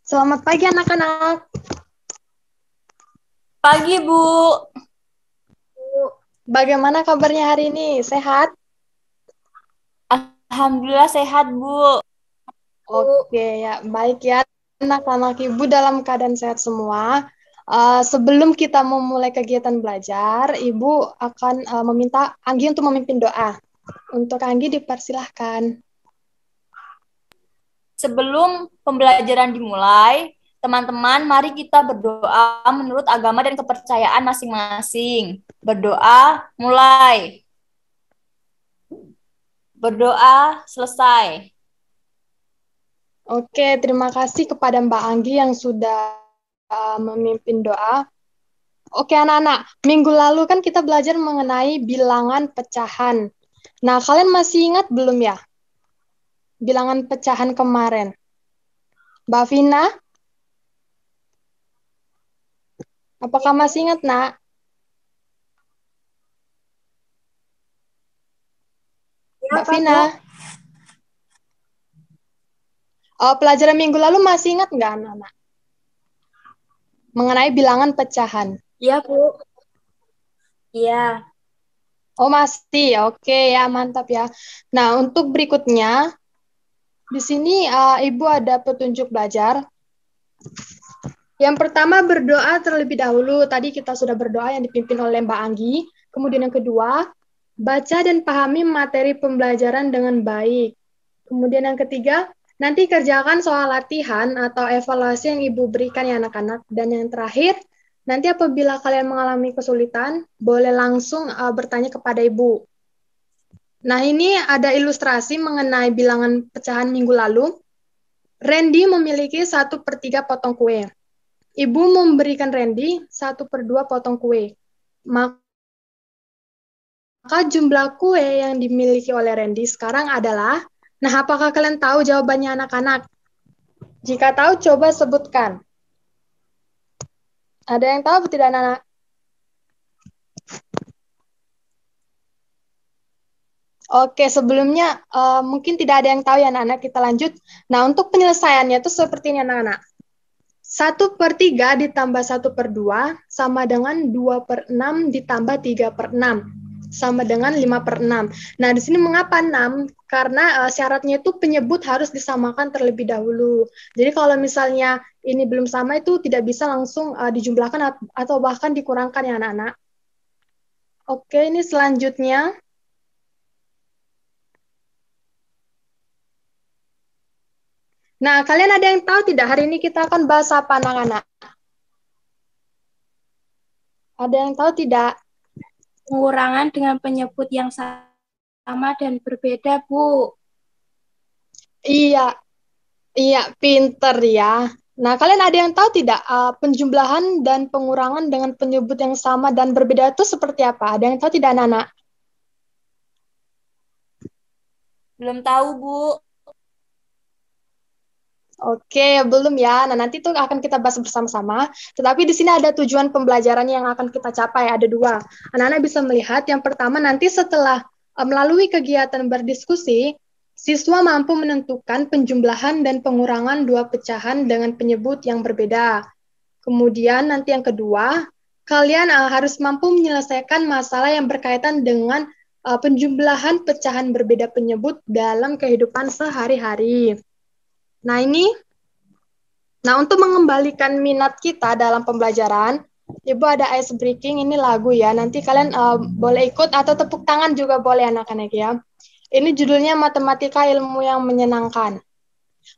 Selamat pagi anak-anak. Pagi, Bu. Bagaimana kabarnya hari ini? Sehat? Alhamdulillah sehat, Bu. Oke ya, baik ya anak-anak ibu dalam keadaan sehat semua. Sebelum kita memulai kegiatan belajar, ibu akan meminta Anggi untuk memimpin doa. Untuk Anggi dipersilahkan. Sebelum pembelajaran dimulai, teman-teman, mari kita berdoa menurut agama dan kepercayaan masing-masing. Berdoa, mulai. Berdoa, selesai. Oke, terima kasih kepada Mbak Anggi yang sudah memimpin doa. Oke anak-anak, minggu lalu kan kita belajar mengenai bilangan pecahan. Nah, kalian masih ingat belum ya? Bilangan pecahan kemarin. Mbak Vina, apakah masih ingat, Nak? Mbak Siapa, Vina, Bu? pelajaran minggu lalu masih ingat nggak, anak-anak? Mengenai bilangan pecahan. Iya, Bu. Iya. Oh, masih. Oke, ya, mantap ya. Nah, untuk berikutnya, di sini Ibu ada petunjuk belajar. Yang pertama, berdoa terlebih dahulu. Tadi kita sudah berdoa yang dipimpin oleh Mbak Anggi. Kemudian yang kedua, baca dan pahami materi pembelajaran dengan baik. Kemudian yang ketiga, nanti kerjakan soal latihan atau evaluasi yang Ibu berikan ya anak-anak. Dan yang terakhir, nanti apabila kalian mengalami kesulitan, boleh langsung bertanya kepada Ibu. Nah, ini ada ilustrasi mengenai bilangan pecahan minggu lalu. Randy memiliki 1/3 potong kue. Ibu memberikan Randy 1/2 potong kue. Maka jumlah kue yang dimiliki oleh Randy sekarang adalah, nah apakah kalian tahu jawabannya anak-anak? Jika tahu, coba sebutkan. Ada yang tahu atau tidak, anak-anak? Oke, sebelumnya mungkin tidak ada yang tahu ya anak-anak, kita lanjut. Nah, untuk penyelesaiannya itu seperti ini anak-anak. 1/3 ditambah 1/2 sama dengan 2/6 ditambah 3/6 sama dengan 5/6. Nah, di sini mengapa 6? Karena syaratnya itu penyebut harus disamakan terlebih dahulu. Jadi kalau misalnya ini belum sama itu tidak bisa langsung dijumlahkan atau bahkan dikurangkan ya anak-anak. Oke, ini selanjutnya. Nah, kalian ada yang tahu tidak hari ini kita akan bahas apa anak-anak? Ada yang tahu tidak? Pengurangan dengan penyebut yang sama dan berbeda, Bu. Iya, iya, pinter ya. Nah, kalian ada yang tahu tidak penjumlahan dan pengurangan dengan penyebut yang sama dan berbeda itu seperti apa? Ada yang tahu tidak, anak-anak? Belum tahu, Bu. Oke, belum ya. Nah, nanti itu akan kita bahas bersama-sama. Tetapi di sini ada tujuan pembelajaran yang akan kita capai. Ada dua. Anak-anak bisa melihat yang pertama nanti setelah melalui kegiatan berdiskusi, siswa mampu menentukan penjumlahan dan pengurangan dua pecahan dengan penyebut yang berbeda. Kemudian nanti yang kedua, kalian harus mampu menyelesaikan masalah yang berkaitan dengan penjumlahan pecahan berbeda penyebut dalam kehidupan sehari-hari. Nah, untuk mengembalikan minat kita dalam pembelajaran, Ibu ada ice breaking, ini lagu ya. Nanti kalian boleh ikut atau tepuk tangan juga boleh anak-anak ya. Ini judulnya Matematika Ilmu yang Menyenangkan.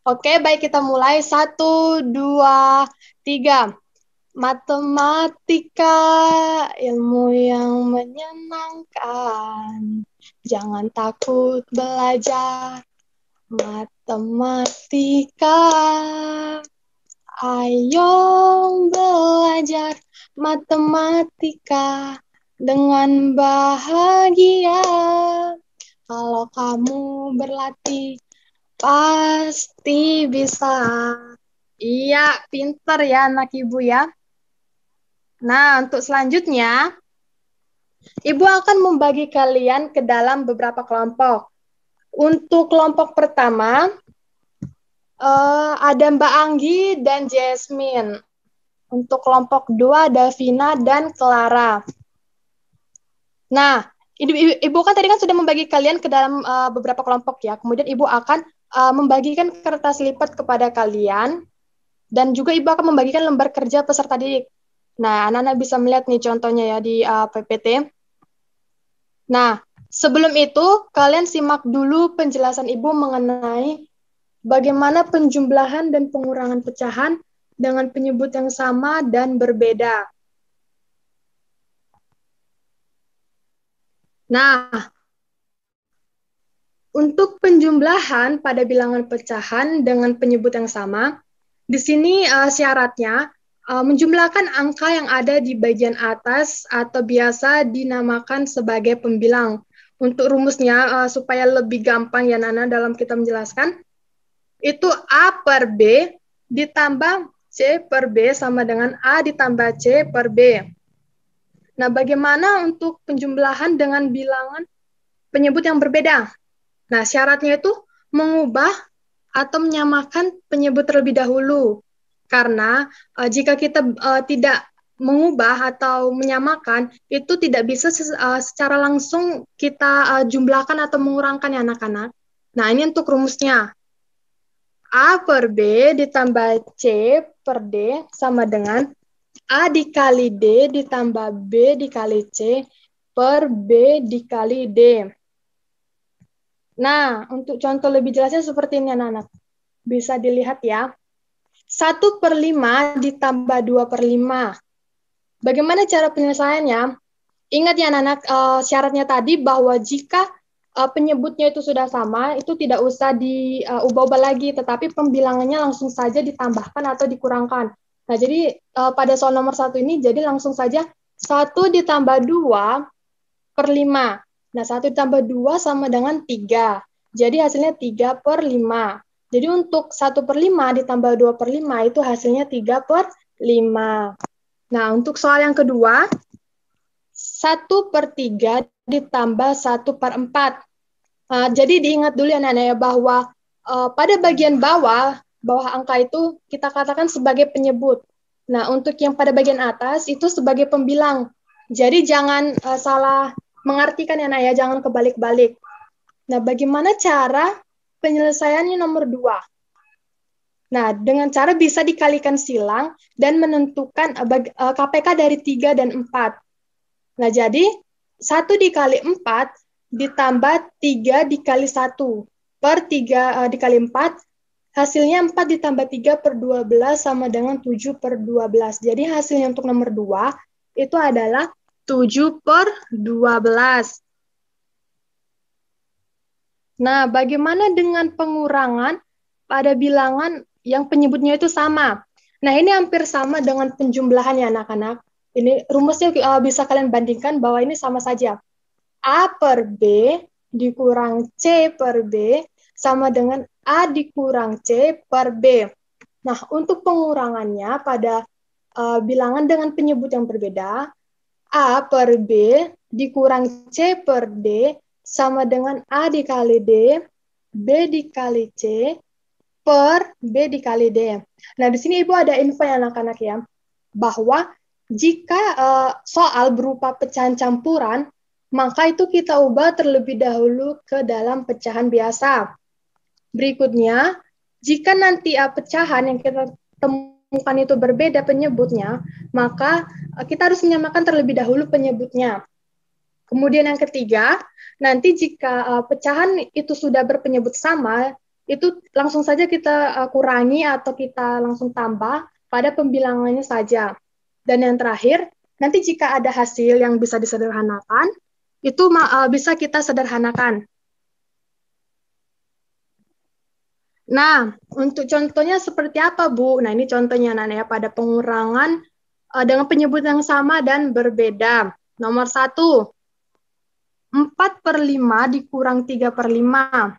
Oke, baik kita mulai. 1, 2, 3. Matematika ilmu yang menyenangkan. Jangan takut belajar matematika. Ayo belajar matematika dengan bahagia. Kalau kamu berlatih, pasti bisa. Iya, pinter ya anak ibu ya. Nah, untuk selanjutnya, ibu akan membagi kalian ke dalam beberapa kelompok. Untuk kelompok pertama, Ada Mbak Anggi dan Jasmine. Untuk kelompok 2, Davina dan Clara. Nah, Ibu kan tadi kan sudah membagi kalian ke dalam beberapa kelompok ya. Kemudian Ibu akan membagikan kertas lipat kepada kalian. Dan juga Ibu akan membagikan lembar kerja peserta didik. Nah, anak-anak bisa melihat nih contohnya ya di PPT. Nah, sebelum itu, kalian simak dulu penjelasan Ibu mengenai bagaimana penjumlahan dan pengurangan pecahan dengan penyebut yang sama dan berbeda. Nah, untuk penjumlahan pada bilangan pecahan dengan penyebut yang sama, di sini syaratnya menjumlahkan angka yang ada di bagian atas atau biasa dinamakan sebagai pembilang. Untuk rumusnya supaya lebih gampang ya Nana dalam kita menjelaskan, itu A per B ditambah C per B sama dengan A ditambah C per B. Nah, bagaimana untuk penjumlahan dengan bilangan penyebut yang berbeda? Nah, syaratnya itu mengubah atau menyamakan penyebut terlebih dahulu. Karena jika kita tidak mengubah atau menyamakan, itu tidak bisa secara langsung kita jumlahkan atau mengurangkan ya anak-anak. Nah, ini untuk rumusnya. A per B ditambah C per D sama dengan A dikali D ditambah B dikali C per B dikali D. Nah, untuk contoh lebih jelasnya seperti ini anak-anak. Bisa dilihat ya. 1/5 ditambah 2/5. Bagaimana cara penyelesaiannya? Ingat ya anak-anak, syaratnya tadi bahwa jika penyebutnya itu sudah sama, itu tidak usah diubah-ubah lagi, tetapi pembilangannya langsung saja ditambahkan atau dikurangkan. Nah, jadi pada soal nomor 1 ini, jadi langsung saja 1 ditambah 2/5. Nah, 1 ditambah 2 sama dengan 3. Jadi hasilnya 3/5. Jadi untuk 1/5 ditambah 2/5 itu hasilnya 3/5. Nah, untuk soal yang kedua, 1/3 ditambah 1/4. Jadi diingat dulu anak-anak ya bahwa pada bagian bawah angka itu kita katakan sebagai penyebut. Nah, untuk yang pada bagian atas itu sebagai pembilang. Jadi jangan salah mengartikan ya, Naya, jangan kebalik-balik. Nah, bagaimana cara penyelesaiannya nomor 2? Nah, dengan cara bisa dikalikan silang dan menentukan KPK dari 3 dan 4. Nah, jadi 1 dikali 4 ditambah 3 dikali 1 per 3 dikali 4, hasilnya 4 ditambah 3/12 sama dengan 7/12. Jadi hasilnya untuk nomor 2 itu adalah 7/12. Nah, bagaimana dengan pengurangan pada bilangan yang penyebutnya itu sama? Nah, ini hampir sama dengan penjumlahan ya anak-anak. Ini rumusnya bisa kalian bandingkan bahwa ini sama saja. A per B dikurang C per B sama dengan A dikurang C per B. Nah, untuk pengurangannya pada bilangan dengan penyebut yang berbeda, A per B dikurang C per D sama dengan A dikali D, B dikali C, per B dikali D. Nah, di sini Ibu ada info ya anak-anak ya, bahwa jika soal berupa pecahan campuran, maka itu kita ubah terlebih dahulu ke dalam pecahan biasa. Berikutnya, jika nanti pecahan yang kita temukan itu berbeda penyebutnya, maka kita harus menyamakan terlebih dahulu penyebutnya. Kemudian yang ketiga, nanti jika pecahan itu sudah berpenyebut sama, itu langsung saja kita kurangi atau kita langsung tambah pada pembilangannya saja. Dan yang terakhir, nanti jika ada hasil yang bisa disederhanakan, itu bisa kita sederhanakan. Nah, untuk contohnya seperti apa, Bu? Nah, ini contohnya, Nana, ya, pada pengurangan dengan penyebut yang sama dan berbeda. Nomor 1, 4/5 dikurang 3/5.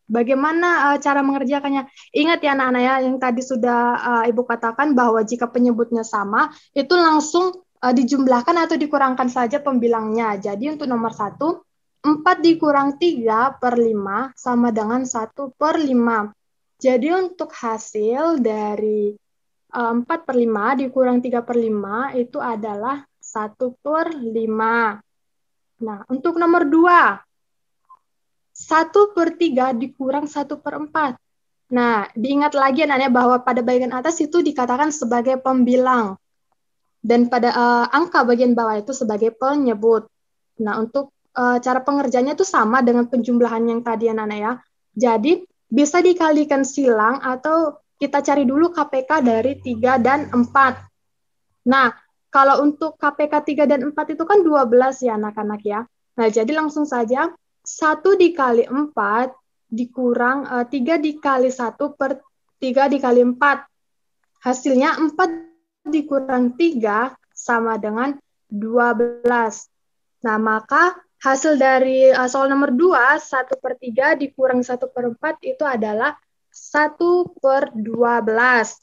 Bagaimana cara mengerjakannya? Ingat ya anak-anak ya, yang tadi sudah Ibu katakan bahwa jika penyebutnya sama, itu langsung dijumlahkan atau dikurangkan saja pembilangnya. Jadi untuk nomor 1, 4 dikurang 3/5 sama dengan 1/5. Jadi untuk hasil dari 4/5 dikurang 3/5 itu adalah 1/5. Nah, untuk nomor 2, 1/3 dikurang 1/4. Nah, diingat lagi anaknya bahwa pada bagian atas itu dikatakan sebagai pembilang. Dan pada angka bagian bawah itu sebagai penyebut. Nah, untuk cara pengerjaannya itu sama dengan penjumlahan yang tadi anak-anak ya. Jadi, bisa dikalikan silang atau kita cari dulu KPK dari 3 dan 4. Nah, kalau untuk KPK 3 dan 4 itu kan 12 ya anak-anak ya. Nah, jadi langsung saja 1 dikali 4 dikurang 3 dikali 1 per 3 dikali 4. Hasilnya 4 dikurang 3 sama dengan 12. Nah, maka hasil dari soal nomor 2, 1/3 dikurang 1/4 itu adalah 1/12.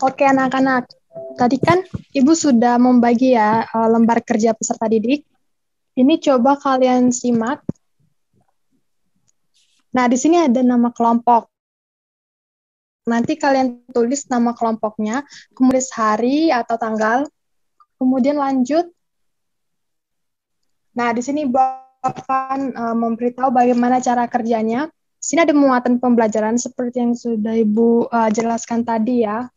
Oke, anak-anak. Tadi kan Ibu sudah membagi ya lembar kerja peserta didik. Ini coba kalian simak. Nah, di sini ada nama kelompok. Nanti kalian tulis nama kelompoknya, kemudian hari atau tanggal, kemudian lanjut. Nah, di sini Ibu akan memberitahu bagaimana cara kerjanya. Di sini ada muatan pembelajaran seperti yang sudah Ibu jelaskan tadi ya.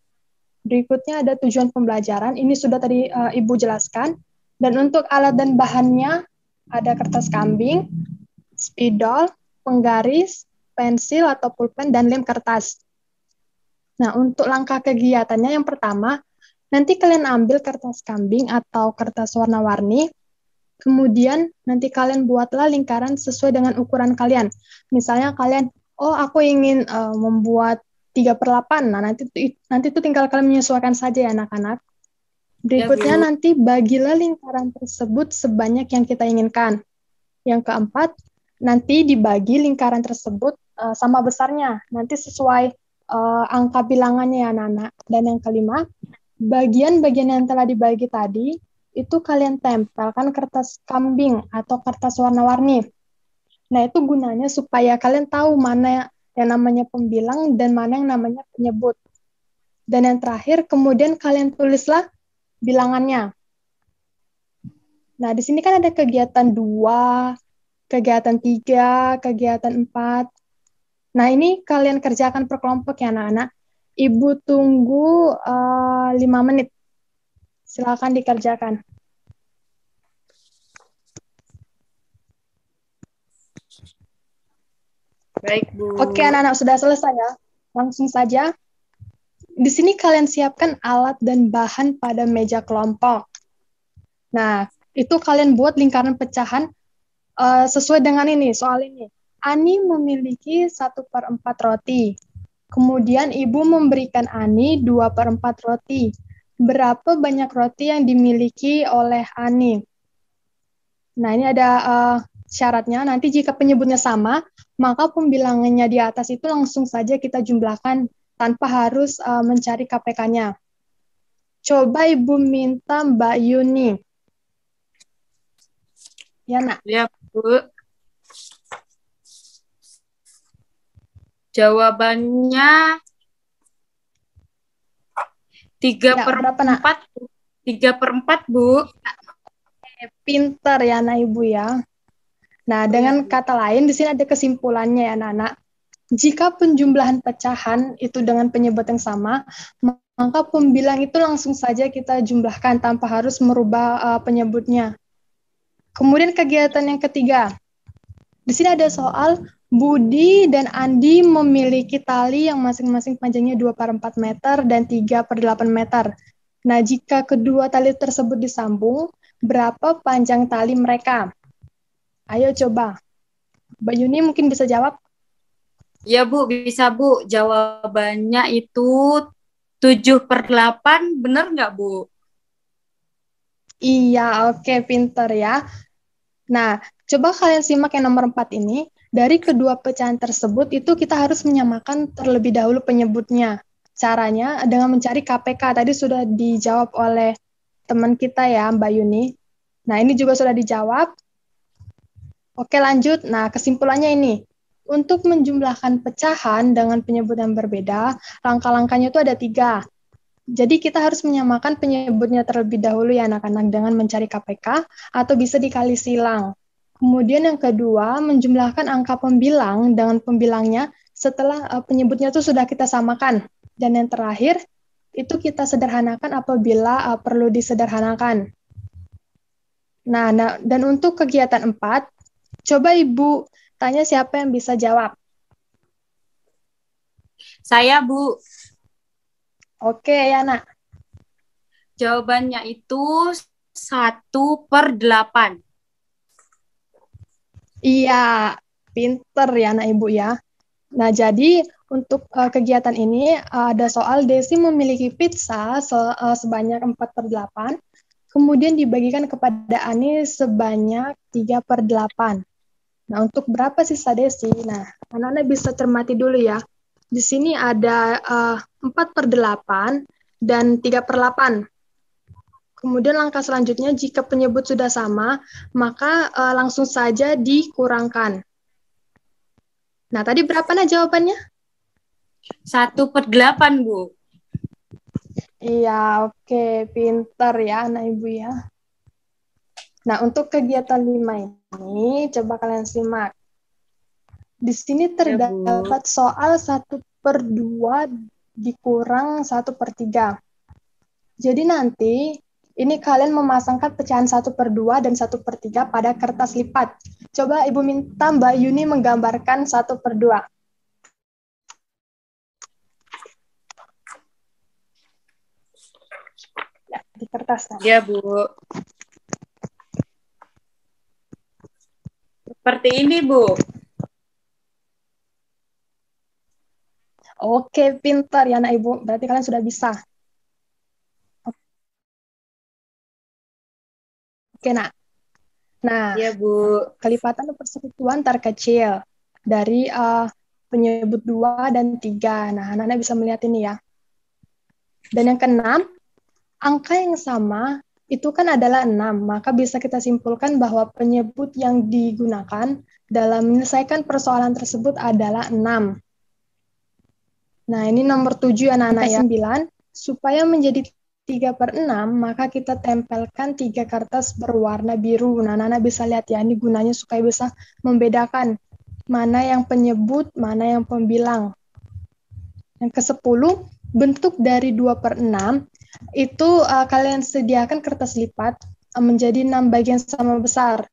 Berikutnya ada tujuan pembelajaran. Ini sudah tadi Ibu jelaskan. Dan untuk alat dan bahannya ada kertas kambing, spidol, penggaris, pensil atau pulpen, dan lem kertas. Nah, untuk langkah kegiatannya yang pertama, nanti kalian ambil kertas kambing atau kertas warna-warni, kemudian nanti kalian buatlah lingkaran sesuai dengan ukuran kalian. Misalnya kalian, oh aku ingin membuat 3/8, nah nanti itu tinggal kalian menyesuaikan saja ya anak-anak. Berikutnya nanti bagilah lingkaran tersebut sebanyak yang kita inginkan. Yang keempat, nanti dibagi lingkaran tersebut sama besarnya, nanti sesuai angka bilangannya ya anak-anak. Dan yang kelima, bagian-bagian yang telah dibagi tadi, itu kalian tempelkan kertas kambing atau kertas warna-warni. Nah, itu gunanya supaya kalian tahu mana yang namanya pembilang dan mana yang namanya penyebut. Dan yang terakhir, kemudian kalian tulislah bilangannya. Nah, di sini kan ada kegiatan 2, kegiatan 3, kegiatan 4. Nah, ini kalian kerjakan per kelompok ya anak-anak. Ibu tunggu 5 menit. Silakan dikerjakan. Baik, Bu. Oke, anak-anak sudah selesai ya. Langsung saja. Di sini kalian siapkan alat dan bahan pada meja kelompok. Nah, itu kalian buat lingkaran pecahan sesuai dengan ini, soal ini. Ani memiliki 1/4 roti. Kemudian ibu memberikan Ani 2/4 roti. Berapa banyak roti yang dimiliki oleh Ani? Nah, ini ada syaratnya. Nanti jika penyebutnya sama, maka pembilangannya di atas itu langsung saja kita jumlahkan tanpa harus mencari KPK-nya. Coba Ibu minta Mbak Yuni. Ya, Nak? Ya, Bu. Jawabannya 3/4. 3/4, Bu. Pinter ya, Nak Ibu ya. Nah, dengan kata lain, di sini ada kesimpulannya ya, anak-anak. Jika penjumlahan pecahan itu dengan penyebut yang sama, maka pembilang itu langsung saja kita jumlahkan tanpa harus merubah penyebutnya. Kemudian kegiatan yang ketiga. Di sini ada soal Budi dan Andi memiliki tali yang masing-masing panjangnya 2/4 meter dan 3/8 meter. Nah, jika kedua tali tersebut disambung, berapa panjang tali mereka? Ayo coba. Mbak Yuni mungkin bisa jawab. Ya, Bu, bisa, Bu. Jawabannya itu 7/8, bener nggak, Bu? Iya, oke, pinter ya. Nah, coba kalian simak yang nomor 4 ini. Dari kedua pecahan tersebut, itu kita harus menyamakan terlebih dahulu penyebutnya. Caranya dengan mencari KPK. Tadi sudah dijawab oleh teman kita ya, Mbak Yuni. Nah, ini juga sudah dijawab. Oke, lanjut. Nah, kesimpulannya ini. Untuk menjumlahkan pecahan dengan penyebut yang berbeda, langkah-langkahnya itu ada 3. Jadi kita harus menyamakan penyebutnya terlebih dahulu ya anak-anak dengan mencari KPK atau bisa dikali silang. Kemudian yang kedua, menjumlahkan angka pembilang dengan pembilangnya setelah penyebutnya itu sudah kita samakan. Dan yang terakhir, itu kita sederhanakan apabila perlu disederhanakan. Nah, dan untuk kegiatan 4, coba Ibu tanya siapa yang bisa jawab. Saya, Bu. Oke, ya, Nak. Jawabannya itu 1/8. Iya, pinter ya anak Ibu ya. Nah, jadi untuk kegiatan ini ada soal Desi memiliki pizza sebanyak 4/8, kemudian dibagikan kepada Ani sebanyak 3/8. Nah, untuk berapa sisa Desi? Nah, anak-anak bisa cermati dulu ya. Di sini ada 4/8 dan 3/8. Kemudian langkah selanjutnya, jika penyebut sudah sama, maka langsung saja dikurangkan. Nah, tadi berapa nah jawabannya? 1/8, Bu. Iya, oke. Pinter ya anak Ibu ya. Nah, untuk kegiatan 5 ini, coba kalian simak. Di sini terdapat soal 1/2 dikurang 1/3. Jadi nanti, ini kalian memasangkan pecahan 1/2 dan 1/3 pada kertas lipat. Coba Ibu minta Mbak Yuni menggambarkan 1/2. Ya, di kertas. Ya, Bu. Seperti ini, Bu. Oke, pintar ya anak Ibu. Berarti kalian sudah bisa. Oke, Nak. Nah, Ya, Bu. kelipatan persekutuan terkecil dari penyebut 2 dan 3. Nah, anak-anak bisa melihat ini ya. Dan yang keenam, angka yang sama itu kan adalah 6. Maka bisa kita simpulkan bahwa penyebut yang digunakan dalam menyelesaikan persoalan tersebut adalah 6. Nah, ini nomor 7 anak-anak ya. 9, supaya menjadi 3/6, maka kita tempelkan 3 kertas berwarna biru. Nah, anak-anak bisa lihat ya, ini gunanya supaya bisa membedakan mana yang penyebut, mana yang pembilang. Yang ke-10, bentuk dari 2/6, itu kalian sediakan kertas lipat menjadi 6 bagian sama besar.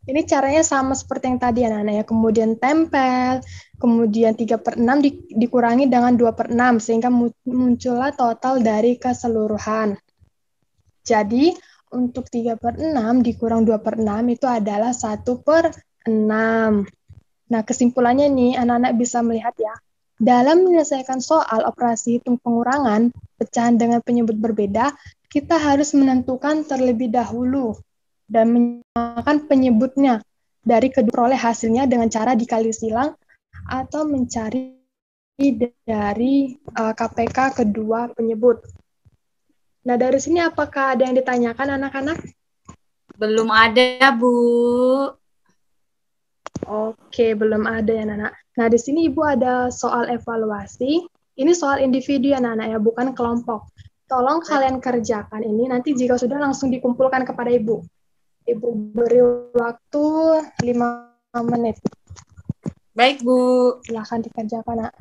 Ini caranya sama seperti yang tadi anak-anak ya. Kemudian tempel, kemudian 3/6 dikurangi dengan 2/6 sehingga muncullah total dari keseluruhan. Jadi untuk 3/6 dikurang 2/6 itu adalah 1/6. Nah, kesimpulannya nih anak-anak bisa melihat ya. Dalam menyelesaikan soal operasi hitung pengurangan pecahan dengan penyebut berbeda, kita harus menentukan terlebih dahulu dan menyamakan penyebutnya dari kedua peroleh hasilnya dengan cara dikali silang atau mencari dari KPK kedua penyebut. Nah, dari sini apakah ada yang ditanyakan anak-anak? Belum ada, Bu. Oke, belum ada ya, Nana. Nah, di sini Ibu ada soal evaluasi. Ini soal individu ya, Nana, ya, bukan kelompok. Tolong kalian kerjakan ini, nanti jika sudah langsung dikumpulkan kepada Ibu. Ibu beri waktu 5 menit. Baik, Bu. Silahkan dikerjakan, Nak.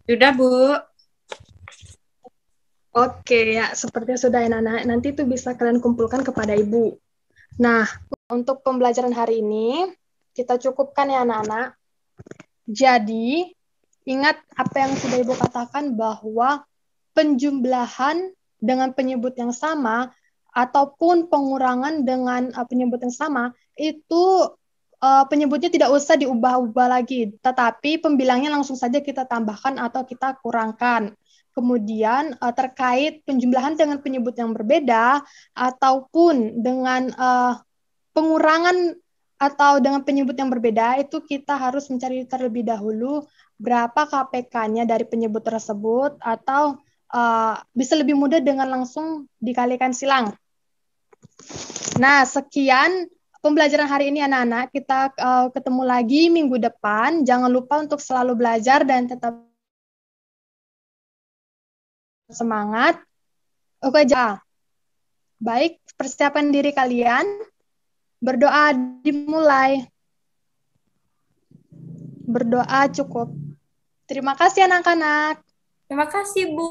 Sudah, Bu. Oke, ya, sepertinya sudah ya, Nana. Nanti itu bisa kalian kumpulkan kepada Ibu. Nah, untuk pembelajaran hari ini, kita cukupkan ya, anak-anak. Jadi, ingat apa yang sudah Ibu katakan bahwa penjumlahan dengan penyebut yang sama ataupun pengurangan dengan penyebut yang sama, itu penyebutnya tidak usah diubah-ubah lagi, tetapi pembilangnya langsung saja kita tambahkan atau kita kurangkan. Kemudian terkait penjumlahan dengan penyebut yang berbeda ataupun dengan pengurangan atau dengan penyebut yang berbeda, itu kita harus mencari terlebih dahulu berapa KPK-nya dari penyebut tersebut, atau bisa lebih mudah dengan langsung dikalikan silang. Nah, sekian pembelajaran hari ini anak-anak. Kita ketemu lagi minggu depan. Jangan lupa untuk selalu belajar dan tetap semangat. Oke, baik, persiapan diri kalian. Berdoa dimulai. Berdoa cukup. Terima kasih anak-anak. Terima kasih, Bu.